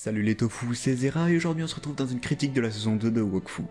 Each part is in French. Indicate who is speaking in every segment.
Speaker 1: Salut les tofu, c'est Zera et aujourd'hui on se retrouve dans une critique de la saison 2 de Wakfu.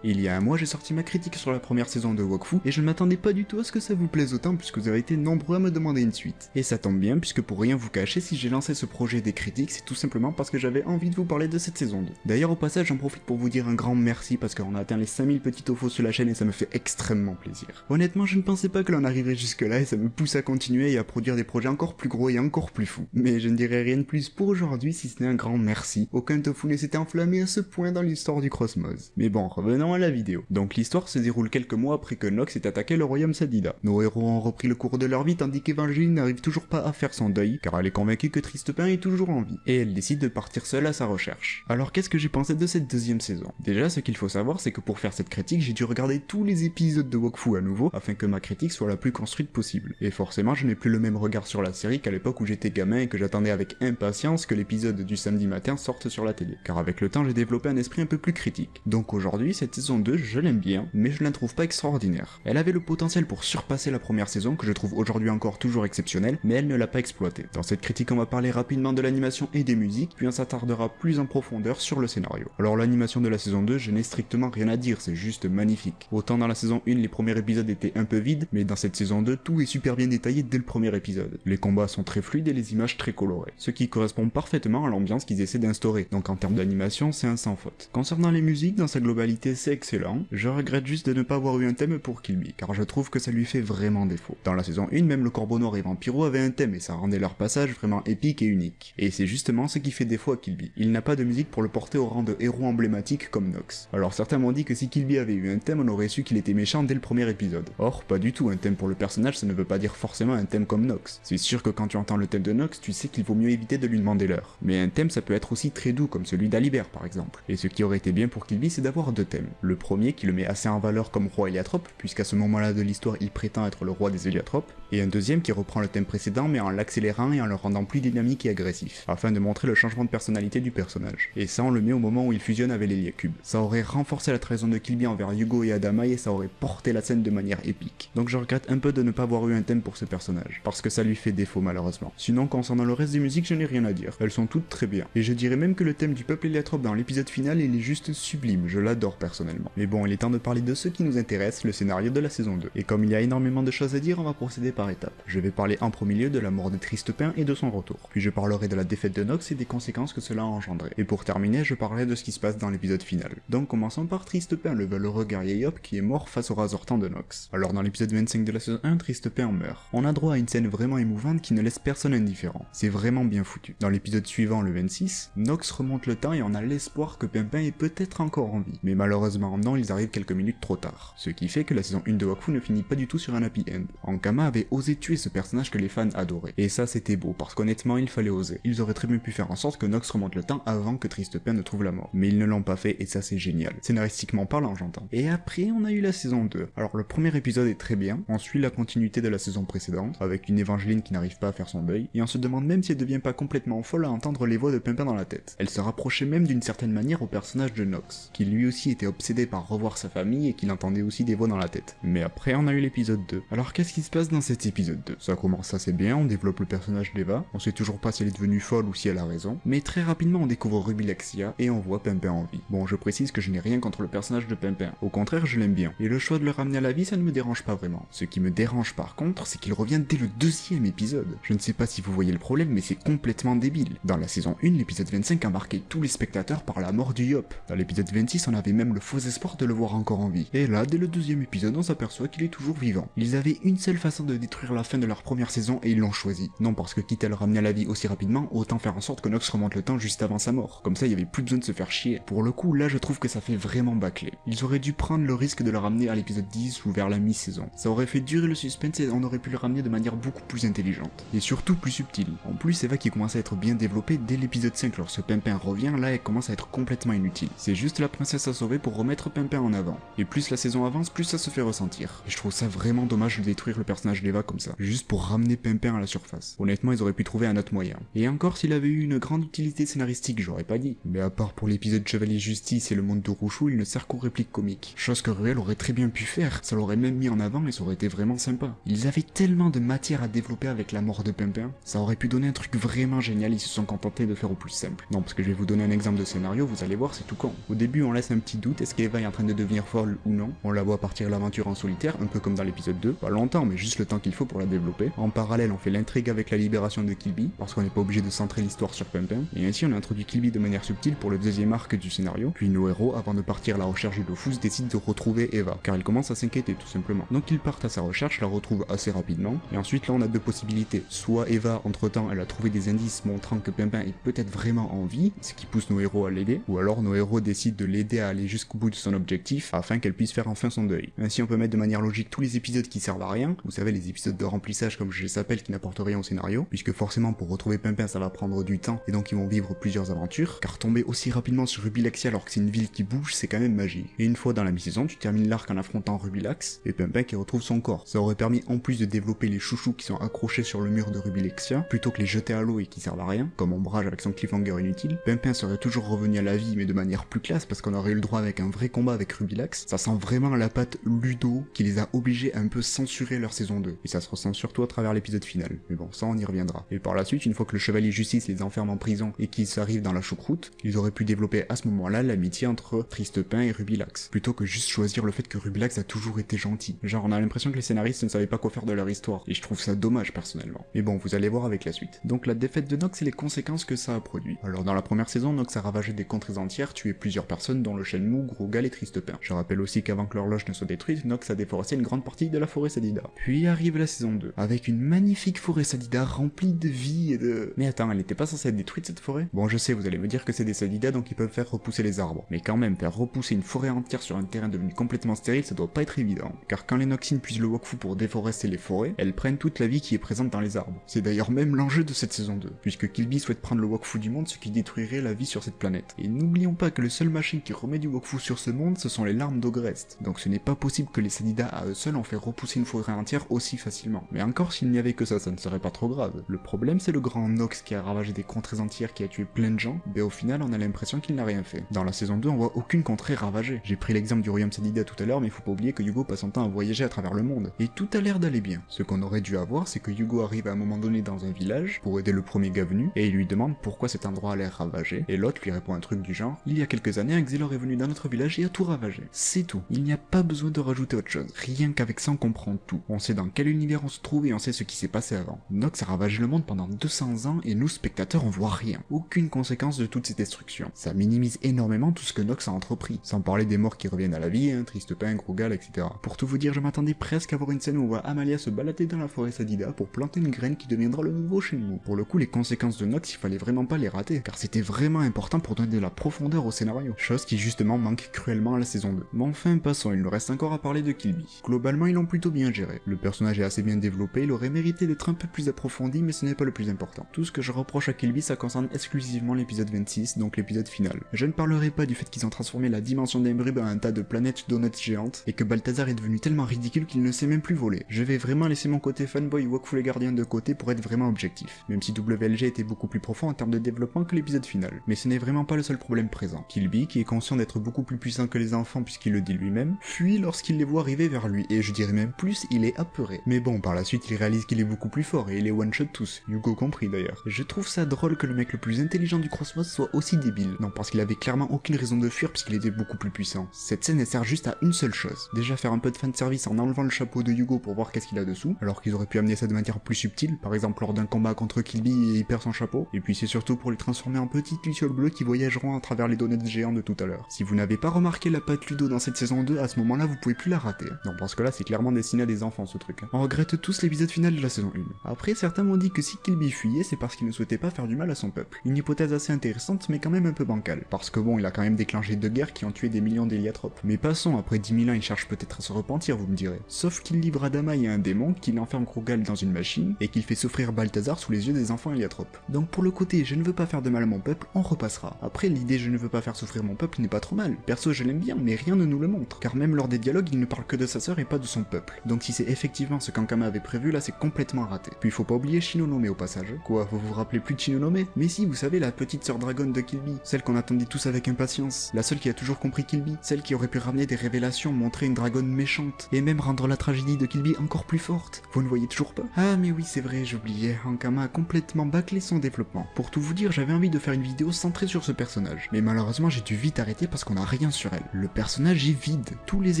Speaker 1: Il y a un mois, j'ai sorti ma critique sur la première saison de Wakfu, et je ne m'attendais pas du tout à ce que ça vous plaise autant puisque vous avez été nombreux à me demander une suite. Et ça tombe bien puisque pour rien vous cacher, si j'ai lancé ce projet des critiques, c'est tout simplement parce que j'avais envie de vous parler de cette saison 2. D'ailleurs au passage, j'en profite pour vous dire un grand merci parce qu'on a atteint les 5000 petits tofos sur la chaîne et ça me fait extrêmement plaisir. Honnêtement, je ne pensais pas que l'on arriverait jusque là et ça me pousse à continuer et à produire des projets encore plus gros et encore plus fous. Mais je ne dirai rien de plus pour aujourd'hui si ce n'est un grand merci. Aucun tofu ne s'était enflammé à ce point dans l'histoire du Crossmose. Mais bon, revenons à la vidéo. Donc l'histoire se déroule quelques mois après que Nox ait attaqué le royaume Sadida. Nos héros ont repris le cours de leur vie tandis qu'Evangeline n'arrive toujours pas à faire son deuil, car elle est convaincue que Tristepin est toujours en vie, et elle décide de partir seule à sa recherche. Alors qu'est-ce que j'ai pensé de cette deuxième saison? Déjà, ce qu'il faut savoir, c'est que pour faire cette critique, j'ai dû regarder tous les épisodes de Wakfu à nouveau, afin que ma critique soit la plus construite possible. Et forcément, je n'ai plus le même regard sur la série qu'à l'époque où j'étais gamin et que j'attendais avec impatience que l'épisode du samedi matin sorte sur la télé. Car avec le temps, j'ai développé un esprit un peu plus critique. Donc aujourd'hui, cette saison 2, je l'aime bien, mais je la trouve pas extraordinaire. Elle avait le potentiel pour surpasser la première saison, que je trouve aujourd'hui encore toujours exceptionnelle, mais elle ne l'a pas exploité. Dans cette critique, on va parler rapidement de l'animation et des musiques, puis on s'attardera plus en profondeur sur le scénario. Alors l'animation de la saison 2, je n'ai strictement rien à dire, c'est juste magnifique. Autant dans la saison 1, les premiers épisodes étaient un peu vides, mais dans cette saison 2, tout est super bien détaillé dès le premier épisode. Les combats sont très fluides et les images très colorées, ce qui correspond parfaitement à l'ambiance qu'ils essaient d'instaurer, donc en termes d'animation, c'est un sans faute. Concernant les musiques, dans sa globalité, c'est excellent, je regrette juste de ne pas avoir eu un thème pour Kill Bill, car je trouve que ça lui fait vraiment défaut. Dans la saison 1, même le Corbeau Noir et Vampiro avaient un thème et ça rendait leur passage vraiment épique et unique. Et c'est justement ce qui fait défaut à Kill Bill. Il n'a pas de musique pour le porter au rang de héros emblématique comme Nox. Alors certains m'ont dit que si Kill Bill avait eu un thème, on aurait su qu'il était méchant dès le premier épisode. Or, pas du tout, un thème pour le personnage ça ne veut pas dire forcément un thème comme Nox. C'est sûr que quand tu entends le thème de Nox, tu sais qu'il vaut mieux éviter de lui demander l'heure. Mais un thème ça peut être aussi très doux comme celui d'Alibert par exemple. Et ce qui aurait été bien pour Kill Bill c'est d'avoir deux thèmes. Le premier qui le met assez en valeur comme roi héliatrope, puisqu'à ce moment-là de l'histoire il prétend être le roi des héliatropes, et un deuxième qui reprend le thème précédent mais en l'accélérant et en le rendant plus dynamique et agressif, afin de montrer le changement de personnalité du personnage. Et ça on le met au moment où il fusionne avec l'Héliacube. Ça aurait renforcé la trahison de Kill Bill envers Hugo et Adama et ça aurait porté la scène de manière épique. Donc je regrette un peu de ne pas avoir eu un thème pour ce personnage, parce que ça lui fait défaut malheureusement. Sinon concernant le reste des musiques je n'ai rien à dire, elles sont toutes très bien. Et je dirais même que le thème du peuple héliatrope dans l'épisode final il est juste sublime, je l'adore personnellement. Mais bon il est temps de parler de ce qui nous intéresse, le scénario de la saison 2. Et comme il y a énormément de choses à dire, on va procéder par étapes. Je vais parler en premier lieu de la mort de Tristepin et de son retour. Puis je parlerai de la défaite de Nox et des conséquences que cela a engendré. Et pour terminer, je parlerai de ce qui se passe dans l'épisode final. Donc commençons par Tristepin, le valeureux guerrier Yop qui est mort face au Razortan de Nox. Alors dans l'épisode 25 de la saison 1, Tristepin meurt. On a droit à une scène vraiment émouvante qui ne laisse personne indifférent. C'est vraiment bien foutu. Dans l'épisode suivant, le 26, Nox remonte le temps et on a l'espoir que Pimpin est peut-être encore en vie. Mais malheureusement non, ils arrivent quelques minutes trop tard. Ce qui fait que la saison 1 de Wakfu ne finit pas du tout sur un happy end. Ankama avait osé tuer ce personnage que les fans adoraient. Et ça c'était beau, parce qu'honnêtement il fallait oser. Ils auraient très bien pu faire en sorte que Nox remonte le temps avant que Tristepin ne trouve la mort. Mais ils ne l'ont pas fait et ça c'est génial. Scénaristiquement parlant j'entends. Et après on a eu la saison 2. Alors le premier épisode est très bien, on suit la continuité de la saison précédente, avec une Évangeline qui n'arrive pas à faire son deuil, et on se demande même si elle devient pas complètement folle à entendre les voix de Pimpin dans la tête. Elle se rapprochait même d'une certaine manière au personnage de Nox, qui lui aussi était obsédé par revoir sa famille et qu'il entendait aussi des voix dans la tête. Mais après on a eu l'épisode 2. Alors qu'est-ce qui se passe dans cet épisode 2? Ça commence assez bien, on développe le personnage d'Eva, on sait toujours pas si elle est devenue folle ou si elle a raison, mais très rapidement on découvre Rubilexia et on voit Pimpin en vie. Bon je précise que je n'ai rien contre le personnage de Pimpin, au contraire je l'aime bien, et le choix de le ramener à la vie ça ne me dérange pas vraiment. Ce qui me dérange par contre c'est qu'il revient dès le deuxième épisode. Je ne sais pas si vous voyez le problème mais c'est complètement débile. Dans la saison 1, l'épisode 25 a marqué tous les spectateurs par la mort du Yop. Dans l'épisode 26 on avait même le faux espoir de le voir encore en vie. Et là dès le deuxième épisode on s'aperçoit qu'il est toujours vivant. Ils avaient une seule façon de détruire la fin de leur première saison et ils l'ont choisi. Non parce que quitte à le ramener à la vie aussi rapidement, autant faire en sorte que Nox remonte le temps juste avant sa mort. Comme ça il y avait plus besoin de se faire chier. Pour le coup là je trouve que ça fait vraiment bâclé. Ils auraient dû prendre le risque de le ramener à l'épisode 10 ou vers la mi-saison. Ça aurait fait durer le suspense et on aurait pu le ramener de manière beaucoup plus intelligente. Et surtout plus subtile. En plus Eva qui commence à être bien développée dès l'épisode 5 lorsque Pimpin revient, là elle commence à être complètement inutile. C'est juste la princesse à sauver pour remettre Pimpin en avant. Et plus la saison avance, plus ça se fait ressentir. Et je trouve ça vraiment dommage de détruire le personnage d'Eva comme ça, juste pour ramener Pimpin à la surface. Honnêtement, ils auraient pu trouver un autre moyen. Et encore, s'il avait eu une grande utilité scénaristique, j'aurais pas dit. Mais à part pour l'épisode Chevalier Justice et le monde de Rouchou, il ne sert qu'aux répliques comiques. Chose que Ruel aurait très bien pu faire, ça l'aurait même mis en avant et ça aurait été vraiment sympa. Ils avaient tellement de matière à développer avec la mort de Pimpin, ça aurait pu donner un truc vraiment génial, ils se sont contentés de faire au plus simple. Non, parce que je vais vous donner un exemple de scénario, vous allez voir, c'est tout con. Au début, on laisse un petit doute, est-ce qu'Eva est en train de devenir folle ou non? On la voit partir l'aventure en solitaire, un peu comme dans l'épisode 2, pas longtemps, mais juste le temps qu'il faut pour la développer. En parallèle, on fait l'intrigue avec la libération de Killby, parce qu'on n'est pas obligé de centrer l'histoire sur Pimpin, et ainsi on a introduit Killby de manière subtile pour le deuxième arc du scénario, puis nos héros, avant de partir à la recherche de Dofus, décident de retrouver Eva, car elle commence à s'inquiéter tout simplement. Donc ils partent à sa recherche, la retrouvent assez rapidement, et ensuite là on a deux possibilités. Soit Eva, entre temps, elle a trouvé des indices montrant que Pimpin est peut-être vraiment en vie, ce qui pousse nos héros à l'aider, ou alors nos héros décident de l'aider à aller jusqu'au bout de son objectif, afin qu'elle puisse faire enfin son deuil. Ainsi on peut mettre de manière logique tous les épisodes qui servent à rien, vous savez les épisodes de remplissage comme je les appelle qui n'apportent rien au scénario, puisque forcément pour retrouver Pimpin ça va prendre du temps, et donc ils vont vivre plusieurs aventures, car tomber aussi rapidement sur Rubilexia alors que c'est une ville qui bouge, c'est quand même magique. Et une fois dans la mi-saison, tu termines l'arc en affrontant Rubilax, et Pimpin qui retrouve son corps. Ça aurait permis en plus de développer les chouchous qui sont accrochés sur le mur de Rubilexia, plutôt que les jeter à l'eau et qui servent à rien, comme Ombrage avec son cliffhanger inutile. Pimpin serait toujours revenu à la vie mais de manière plus classe parce qu'on aurait eu le droit avec un vrai combat avec Rubilax. Ça sent vraiment la patte Ludo qui les a obligés à un peu censurer leur saison 2. Et ça se ressent surtout à travers l'épisode final. Mais bon, ça on y reviendra. Et par la suite, une fois que le Chevalier Justice les enferme en prison et qu'ils arrivent dans la choucroute, ils auraient pu développer à ce moment-là l'amitié entre Tristepin et Rubilax, plutôt que juste choisir le fait que Rubilax a toujours été gentil. Genre on a l'impression que les scénaristes ne savaient pas quoi faire de leur histoire, et je trouve ça dommage personnellement. Mais bon, vous allez voir avec la suite. Donc la défaite de Nox et les conséquences que ça a produit. Alors dans la première saison, Nox a ravagé des contrées entières, tué plusieurs personnes dont le Shenmue, Grogal et Tristepin. Je rappelle aussi qu'avant que l'horloge ne soit détruite, Nox a déforesté une grande partie de la forêt Sadida. Puis arrive la saison 2, avec une magnifique forêt Sadida remplie de vie et de... Mais attends, elle n'était pas censée être détruite cette forêt? Bon je sais, vous allez me dire que c'est des Sadida donc ils peuvent faire repousser les arbres. Mais quand même, faire repousser une forêt entière sur un terrain devenu complètement stérile, ça doit pas être évident. Car quand les Noxines puisent le Wakfu pour déforester les forêts, elles prennent toute la vie qui est présente dans les arbres. C'est d'ailleurs même l'enjeu de cette saison 2, puisque Killby souhaite prendre le Wakfu du monde, ce qui détruirait la vie sur cette planète. Et n'oublions pas que le seul machine qui remet du Wakfu sur ce monde, ce sont les larmes d'Ogrest. Donc ce n'est pas possible que les Sadida à eux seuls en fait repousser une forêt entière aussi facilement. Mais encore s'il n'y avait que ça ne serait pas trop grave. Le problème c'est le grand Nox qui a ravagé des contrées entières, qui a tué plein de gens, mais au final on a l'impression qu'il n'a rien fait. Dans la saison 2 on voit aucune contrée ravagée. J'ai pris l'exemple du royaume Sadida tout à l'heure, mais il faut pas oublier que Yugo passe son temps à voyager à travers le monde. Et tout a l'air d'aller bien. Ce qu'on aurait dû avoir, c'est que Yugo arrive à un moment donné dans un village pour aider le premier gars venu, et il lui demande pourquoi cet endroit a l'air ravagé, et l'autre lui répond un truc du genre: il y a quelques années, un Xelor est venu dans notre village et a tout ravagé. C'est tout. Il n'y a pas besoin de rajouter autre chose. Rien qu'avec ça on comprend tout. On sait dans quel univers on se trouve et on sait ce qui s'est passé avant. Nox a ravagé le monde pendant 200 ans et nous, spectateurs, on voit rien. Aucune conséquence de toute cette destruction. Ça minimise énormément tout ce que Nox a entrepris. Sans parler des morts qui reviennent à la vie, Tristepin, Grogal, etc. Pour tout vous dire, je m'attendais presque à voir une scène où on voit Amalia se balader dans la forêt Sadida pour planter une graine qui deviendra le nouveau Shenmue. Pour le coup, les conséquences de Nox, il fallait vraiment pas les rater, car c'était vraiment important pour donner de la profondeur au scénario. Chose qui justement manque cruellement à la saison 2. Mais enfin, passons, il nous reste encore à parler de Killby. Globalement, ils l'ont plutôt bien géré. Le personnage est assez bien développé, il aurait mérité d'être un peu plus approfondi, mais ce n'est pas le plus important. Tout ce que je reproche à Killby, ça concerne exclusivement l'épisode 26, donc l'épisode final. Je ne parlerai pas du fait qu'ils ont transformé la dimension d'Embrib en un tas de planètes donuts géantes, et que Balthazar est devenu tellement ridicule qu'il ne sait même plus voler. Je vais vraiment laisser mon côté fanboy Wakfu les gardiens de côté pour être vraiment objectif, même si WLG était beaucoup plus profond en termes de développement que l'épisode final. Mais ce n'est vraiment pas le seul problème présent. Killby, qui est conscient d'être beaucoup plus puissant que les enfants puisqu'il le dit lui-même, fuit lorsqu'il les voit arriver vers lui, et je dirais même plus, il est apeuré. Mais bon, par la suite il réalise qu'il est beaucoup plus fort et il les one-shot tous, Yugo compris d'ailleurs. Je trouve ça drôle que le mec le plus intelligent du Cosmos soit aussi débile. Non, parce qu'il avait clairement aucune raison de fuir puisqu'il était beaucoup plus puissant. Cette scène elle sert juste à une seule chose. Déjà faire un peu de fanservice en enlevant le chapeau de Yugo pour voir qu'est-ce qu'il a dessous, alors qu'ils auraient pu amener ça de manière plus subtile, par exemple lors d'un combat contre Killby et il perd son chapeau. Et puis c'est surtout pour les transformer en petites lucioles bleues qui voyageront à travers les donuts géants de tout à l'heure. Si vous n'avez pas remarqué la patte Ludo dans cette saison 2, à ce moment-là vous pouvez plus la rater. Non, parce que là c'est clairement destiné à des enfants ce truc. On regrette tous l'épisode final de la saison 1. Après certains m'ont dit que si Killby fuyait c'est parce qu'il ne souhaitait pas faire du mal à son peuple. Une hypothèse assez intéressante mais quand même un peu bancale. Parce que bon, il a quand même déclenché 2 guerres qui ont tué des millions d'héliatropes. Mais passons, après 10 000 ans il cherche peut-être à se repentir vous me direz. Sauf qu'il livre Adama à un démon, qu'il enferme Grogal dans une machine, et qu'il fait souffrir Balthazar sous les yeux des enfants héliatropes. Donc pour le côté je ne veux pas faire de mal à mon peuple, on repassera. Après l'idée je ne veux pas faire souffrir mon peuple n'est pas trop mal. Perso je l'aime bien, mais rien ne nous le montre, car même lors des dialogues il ne parle que de sa sœur et pas de son peuple. Donc si c'est effectivement ce qu'Ankama avait prévu, là c'est complètement raté. Puis faut pas oublier Shinonome au passage. Quoi, vous vous rappelez plus de Shinonome? Mais si, vous savez, la petite sœur dragonne de Killby, celle qu'on attendait tous avec impatience, la seule qui a toujours compris Killby, celle qui aurait pu ramener des révélations, montrer une dragonne méchante, et même rendre la tragédie de Killby encore plus forte. Vous ne voyez toujours pas? Ah mais oui c'est vrai, j'oubliais, Ankama a complètement bâclé son développement. Pour tout vous dire, j'avais envie de faire une vidéo centrée sur ce personnage, mais malheureusement j'ai dû vite arrêter parce qu'on a rien sur elle. Le personnage est vide, tous les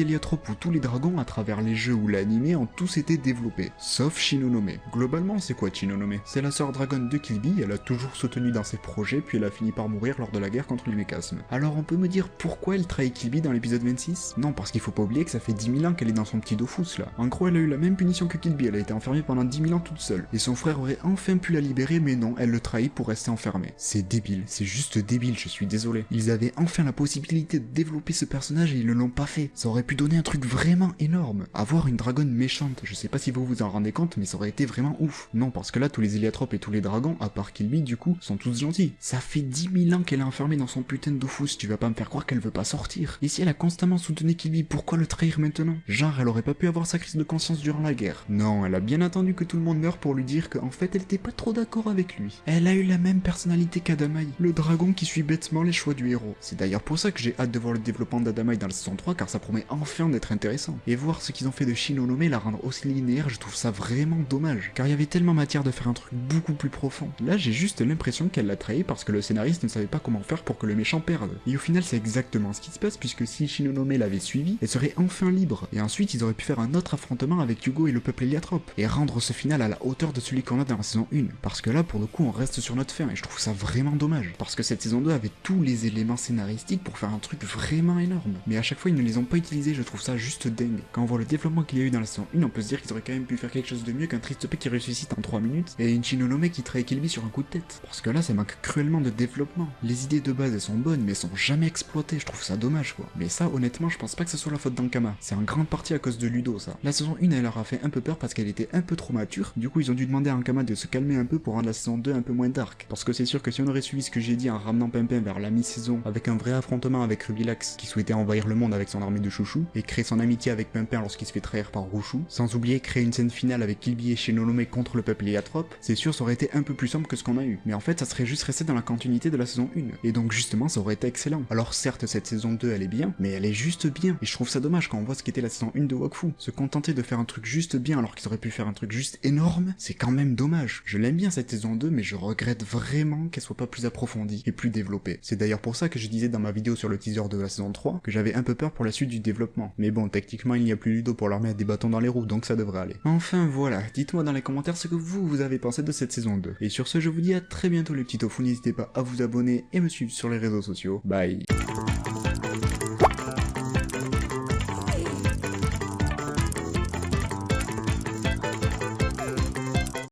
Speaker 1: héliotropes ou tous les dragons à travers les jeux ou l'anime ont tous été développés, sauf Shinonome. Globalement c'est quoi Shinonome? C'est la sœur dragonne de Killby, elle a toujours soutenu dans ses projets puis elle a fini par mourir lors de la guerre contre les méchasmes. Alors on peut me dire pourquoi elle trahit Killby dans l'épisode 26? Non, parce qu'il faut pas oublier que ça fait 10 000 ans qu'elle est dans son petit Dofus là. En gros elle a eu la même punition que Killby, elle a été enfermée pendant 10 000 ans toute seule. Et son frère aurait enfin pu la libérer mais non, elle le trahit pour rester enfermée. C'est débile, c'est juste débile, je suis désolé. Ils avaient enfin la possibilité de développer ce personnage et ils ne l'ont pas fait. Ça aurait pu donner un truc vraiment énorme. Avoir une dragonne méchante, je sais pas si vous vous en rendez compte mais ça aurait été vraiment ouf. Non, parce que là tous les héliotropes et tous les dragons, à part Killby du coup, sont tous gentils. Ça fait 10 000 ans qu'elle est enfermée dans son putain de Dofus, tu vas pas me faire croire qu'elle veut pas sortir. Et si elle a constamment soutenu Killby, pourquoi le trahir maintenant? Genre elle aurait pas pu avoir sa crise de conscience durant la guerre. Non, elle a bien attendu que tout le monde meure pour lui dire qu'en fait elle était pas trop d'accord avec lui. Elle a eu la même personnalité qu'Adamai, le dragon qui suit bêtement les choix du héros. C'est d'ailleurs pour ça que j'ai hâte de voir le développement d'Adamai dans la saison 3 car ça promet enfin d'être intéressant. Et voir ce qu'ils ont fait de Shinonome et la rendre aussi linéaire, je trouve ça vraiment dommage. Car il y avait tellement matière de faire un truc beaucoup plus profond. Là j'ai juste l'impression qu'elle l'a trahi parce que le scénariste ne savait pas comment faire pour que le méchant perde. Et au final c'est exactement ce qui se passe puisque si Shinonome l'avait suivi, elle serait enfin libre. Et ensuite ils auraient pu faire un autre affrontement avec Hugo et le peuple héliatrope. Et rendre ce final à la hauteur de celui qu'on a dans la saison 1. Parce que là pour le coup on reste sur notre fin et je trouve ça vraiment dommage. Parce que cette saison 2 avait tous les éléments scénaristiques pour faire un truc vraiment énorme. Mais à chaque fois ils ne les ont pas utilisés, je trouve ça juste dingue. Quand on voit le développement qu'il y a eu dans la saison 1, on peut se dire qu'ils auraient quand même pu faire quelque chose de mieux qu'un triste P qui ressuscite en 3 minutes et une Shinonome qui trahit Killby sur un coup de tête. Parce que là ça manque cruellement de développement. Les idées de base elles sont bonnes mais elles sont jamais exploitées, je trouve ça dommage quoi. Mais ça honnêtement je pense pas que ce soit la faute d'Ankama. C'est en grande partie à cause de Ludo ça. La saison 1 elle leur a fait un peu peur parce qu'elle était un peu trop mature, du coup ils ont dû demander à Ankama de se calmer un peu pour rendre la saison 2 un peu moins dark. Parce que c'est sûr que si on aurait suivi ce que j'ai dit en ramenant Pimpin vers la mi-saison avec un vrai affrontement avec Rubilax qui souhaitait envahir le monde avec son armée de chouchous et créer son amitié avec Pimpin lorsqu'il se fait trahir par Rouchou, sans oublier créer une scène finale avec Killby et Shinonome contre le peuple héliatrope, c'est sûr ça aurait été un peu plus sombre que ce qu'on a eu. Mais en fait ça serait juste resté dans la continuité de la saison 1. Et donc justement ça aurait été excellent. Alors certes cette saison 2 elle est bien, mais elle est juste bien. Et je trouve ça dommage quand on voit ce qu'était la saison 1 de Wakfu. Se contenter de faire un truc juste bien alors qu'ils auraient pu faire un truc juste énorme, c'est quand même dommage. Je l'aime bien cette saison 2 mais je regrette vraiment qu'elle soit pas plus approfondie et plus développée. C'est d'ailleurs pour ça que je disais dans ma vidéo sur le teaser de la saison 3 que j'avais un peu peur pour la suite du développement. Mais bon, techniquement il n'y a plus Ludo pour leur mettre des bâtons dans les roues donc ça devrait aller. Enfin voilà, dites-moi dans les commentaires ce que vous avez pensé de cette saison 2. Et sur ce je vous dis à très bientôt les petits tofu, n'hésitez pas à vous abonner et me suivre sur les réseaux sociaux. Bye.